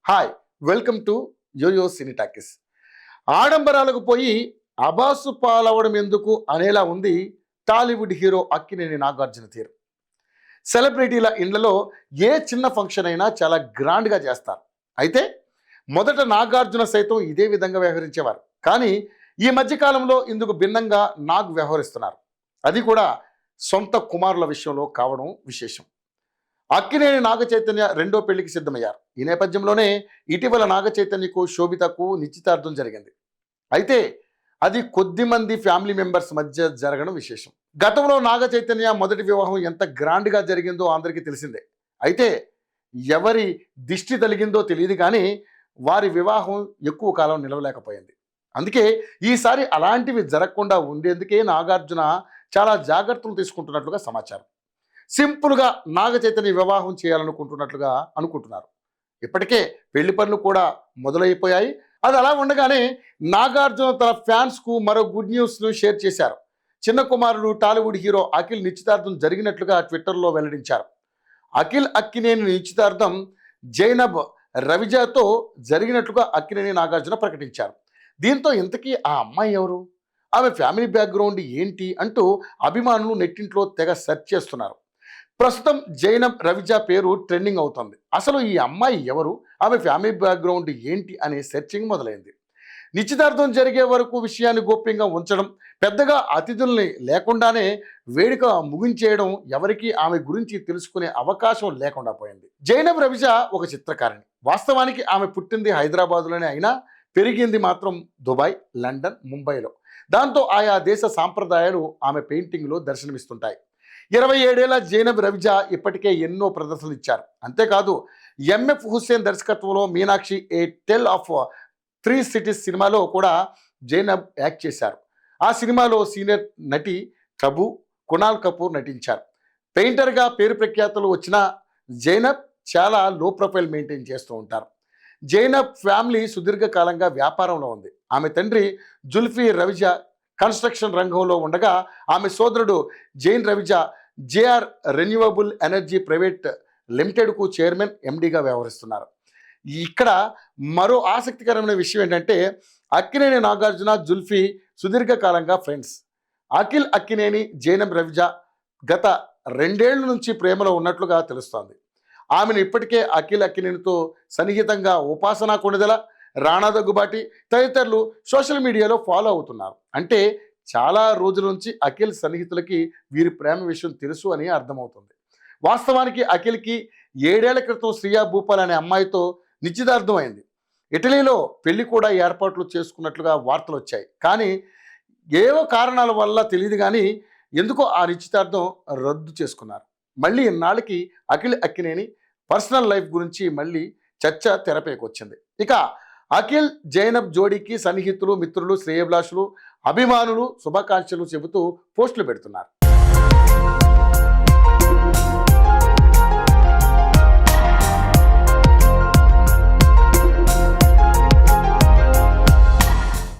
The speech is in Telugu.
Hi, welcome to Yoyo Cine Talkies. ఆడంబరాలకు పోయి అబాసు పాలవడం ఎందుకు అనేలా ఉంది టాలీవుడ్ హీరో అక్కినేని నాగార్జున తీరు. సెలబ్రిటీల ఇండ్లలో ఏ చిన్న ఫంక్షన్ అయినా చాలా గ్రాండ్గా చేస్తారు. అయితే మొదట నాగార్జున సైతం ఇదే విధంగా వ్యవహరించేవారు. కానీ ఈ మధ్యకాలంలో ఇందుకు భిన్నంగా నాగ్ వ్యవహరిస్తున్నారు. అది కూడా సొంత కుమారుల విషయంలో కావడం విశేషం. అక్కినేని నాగ చైతన్య రెండో పెళ్లికి సిద్ధమయ్యారు. ఈ నేపథ్యంలోనే ఇటీవల నాగ చైతన్యకు శోభితకు నిశ్చితార్థం జరిగింది. అయితే అది కొద్ది మంది ఫ్యామిలీ మెంబర్స్ మధ్య జరగడం విశేషం. గతంలో నాగ చైతన్య మొదటి వివాహం ఎంత గ్రాండ్గా జరిగిందో అందరికీ తెలిసిందే. అయితే ఎవరి దిష్టి తగిలిందో తెలియదు కానీ వారి వివాహం ఎక్కువ కాలం నిలవలేకపోయింది. అందుకే ఈసారి అలాంటివి జరగకుండా ఉండేందుకే నాగార్జున చాలా జాగ్రత్తలు తీసుకుంటున్నట్లుగా సమాచారం. సింపుల్గా నాగ చైతన్య వివాహం చేయాలనుకుంటున్నట్లుగా అనుకుంటున్నారు. ఇప్పటికే పెళ్లి పనులు కూడా మొదలైపోయాయి. అది అలా ఉండగానే నాగార్జున తన ఫ్యాన్స్కు మరో గుడ్ న్యూస్ను షేర్ చేశారు. చిన్న కుమారుడు టాలీవుడ్ హీరో అఖిల్ నిశ్చితార్థం జరిగినట్లుగా ట్విట్టర్లో వెల్లడించారు. అఖిల్ అక్కినేని నిశ్చితార్థం జైనబ్ రవిజాతో జరిగినట్లుగా అక్కినేని నాగార్జున ప్రకటించారు. దీంతో ఇంతకీ ఆ అమ్మాయి ఎవరు, ఆమె ఫ్యామిలీ బ్యాక్గ్రౌండ్ ఏంటి అంటూ అభిమానులు నెట్టింట్లో తెగ సెర్చ్ చేస్తున్నారు. ప్రస్తుతం జైనబ్ రవిజా పేరు ట్రెండింగ్ అవుతుంది. అసలు ఈ అమ్మాయి ఎవరు, ఆమె ఫ్యామిలీ బ్యాక్గ్రౌండ్ ఏంటి అనే సెర్చింగ్ మొదలైంది. నిశ్చితార్థం జరిగే వరకు విషయాన్ని గోప్యంగా ఉంచడం, పెద్దగా అతిథుల్ని లేకుండానే వేడుక ముగించేయడం ఎవరికీ ఆమె గురించి తెలుసుకునే అవకాశం లేకుండా పోయింది. జైనబ్ రవిజా ఒక చిత్రకారిణి. వాస్తవానికి ఆమె పుట్టింది హైదరాబాదులోనే అయినా పెరిగింది మాత్రం దుబాయ్, లండన్, ముంబైలో. దాంతో ఆయా దేశ సాంప్రదాయాలు ఆమె పెయింటింగ్లో దర్శనమిస్తుంటాయి. 27 ఏళ్ల జైనబ్ రవిజా ఇప్పటికే ఎన్నో ప్రదర్శనలు ఇచ్చారు. అంతేకాదు ఎంఎఫ్ హుస్సేన్ దర్శకత్వంలో మీనాక్షి ఏ టెల్ ఆఫ్ 3 సిటీస్ సినిమాలో కూడా జైనబ్ యాక్ట్ చేశారు. ఆ సినిమాలో సీనియర్ నటి టబు కునాల్ కపూర్ నటించారు. పెయింటర్గా పేరు ప్రఖ్యాతులు వచ్చిన జైనబ్ చాలా లో ప్రొఫైల్ మెయింటైన్ చేస్తూ ఉంటారు. జైనబ్ ఫ్యామిలీ సుదీర్ఘకాలంగా వ్యాపారంలో ఉంది. ఆమె తండ్రి జుల్ఫీ రవిజా కన్స్ట్రక్షన్ రంగంలో ఉండగా ఆమె సోదరుడు Zain Ravdjee JR renewable energy private లిమిటెడ్కు చైర్మన్, ఎండీగా వ్యవహరిస్తున్నారు. ఇక్కడ మరో ఆసక్తికరమైన విషయం ఏంటంటే అక్కినేని నాగార్జున, జుల్ఫీ సుదీర్ఘకాలంగా ఫ్రెండ్స్. అఖిల్ అక్కినేని, జైనబ్ రవిజా గత 2 ఏళ్ల నుంచి ప్రేమలో ఉన్నట్లుగా తెలుస్తోంది. ఆమెను ఇప్పటికే అఖిల్ అక్కినేనితో సన్నిహితంగా ఉపాసన కొణిదెల, రాణా దగ్గుబాటి తదితరులు సోషల్ మీడియాలో ఫాలో అవుతున్నారు. అంటే చాలా రోజుల నుంచి అఖిల్ సన్నిహితులకి వీరి ప్రేమ విషయం తెలుసు అని అర్థమవుతుంది. వాస్తవానికి అఖిల్కి 7 ఏళ్ల క్రితం శ్రియా భూపాల్ అనే అమ్మాయితో నిశ్చితార్థం అయింది. ఇటలీలో పెళ్లి కూడా ఏర్పాట్లు చేసుకున్నట్లుగా వార్తలు వచ్చాయి. కానీ ఏవో కారణాల వల్ల తెలియదు కానీ ఎందుకో ఆ నిశ్చితార్థం రద్దు చేసుకున్నారు. మళ్ళీ ఇన్నాళ్ళకి అఖిల్ అక్కినేని పర్సనల్ లైఫ్ గురించి మళ్ళీ చర్చ తెరపైకి వచ్చింది. ఇక అఖిల్ జైనబ్ జోడీకి సన్నిహితులు, మిత్రులు, శ్రేయభిలాషులు, అభిమానులు శుభాకాంక్షలు చెబుతూ పోస్టులు పెడుతున్నారు.